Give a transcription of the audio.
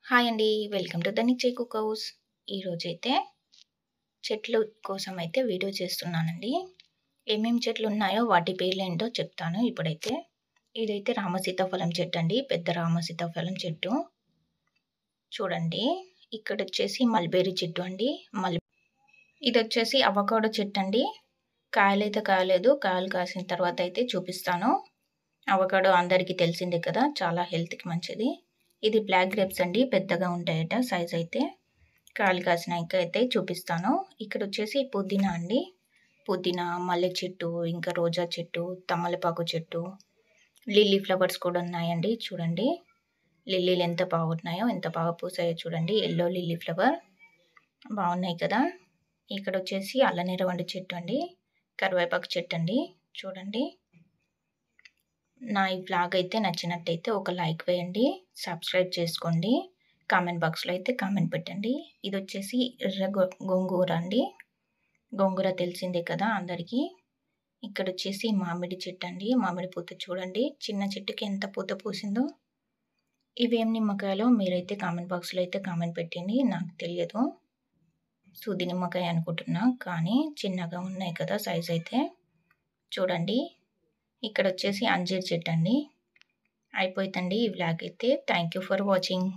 Hi అండి. Welcome to the Nischay cook house. ఈరోజైతే చెట్లు కోసం అయితే వీడియో చేస్తున్నానండి. ఏమేం చెట్లున్నాయో వాటి పేర్లేంటో చెప్తాను ఇప్పుడైతే. ఇదైతే రామసీతాఫలం చెట్టండి. పెద్ద రామసీతాఫలం చెట్టు. చూడండి. ఇక్కడొచ్చేసి మల్బెర్రీ చెట్టు అండి. ఇదొచ్చేసి అవకాడో చెట్టండి. కాయలైతే కాయలేదు. కాయలు కాసిన తర్వాత అయితే చూపిస్తాను. అవకాడో అందరికీ తెలిసిందే కదా! చాలా హెల్త్‌కి మంచిది. ఇది బ్లాక్ గ్రేప్స్ అండి. పెద్దగా ఉంటాయట సైజ్ అయితే. కాయలు కాసినాక అయితే చూపిస్తాను. ఇక్కడొచ్చేసి పుదీనా అండి. పుదీనా, మల్లె చెట్టు, ఇంకా రోజా చెట్టు, తమలపాకు చెట్టు, లిల్లీ ఫ్లవర్స్ కూడా ఉన్నాయండి. చూడండి. లిల్లీలు ఎంత బాగున్నాయో, ఎంత బాగా పూసాయో చూడండి. యెల్లో లిల్లీ ఫ్లవర్ బాగున్నాయి కదా! ఇక్కడొచ్చేసి అల్లనేరవండి చెట్టు అండి. కరివేపాకు చెట్టు అండి. చూడండి. నా ఈ వ్లాగ్ అయితే నచ్చినట్టయితే ఒక లైక్ వేయండి. సబ్స్క్రైబ్ చేసుకోండి. కామెంట్ బాక్స్‌లో అయితే కామెంట్ పెట్టండి. ఇదొచ్చేసి ఎర్ర గోంగూర అండి. గోంగూర తెలిసిందే కదా అందరికీ. ఇక్కడొచ్చేసి మామిడి చెట్టు అండి. మామిడి పూత చూడండి. చిన్న చెట్టుకి ఎంత పూత పూసిందో. ఇవేం నిమ్మకాయలో మీరైతే కామెంట్ బాక్స్‌లో అయితే కామెంట్ పెట్టండి. నాకు తెలియదు. సూది నిమ్మకాయ అనుకుంటున్నా. కానీ చిన్నగా ఉన్నాయి కదా సైజ్ అయితే. చూడండి. ఇక్కడొచ్చేసి అంజీర్ చెట్టండి. అయిపోయిందండి ఈ వ్లాగ్ అయితే. Thank you for watching.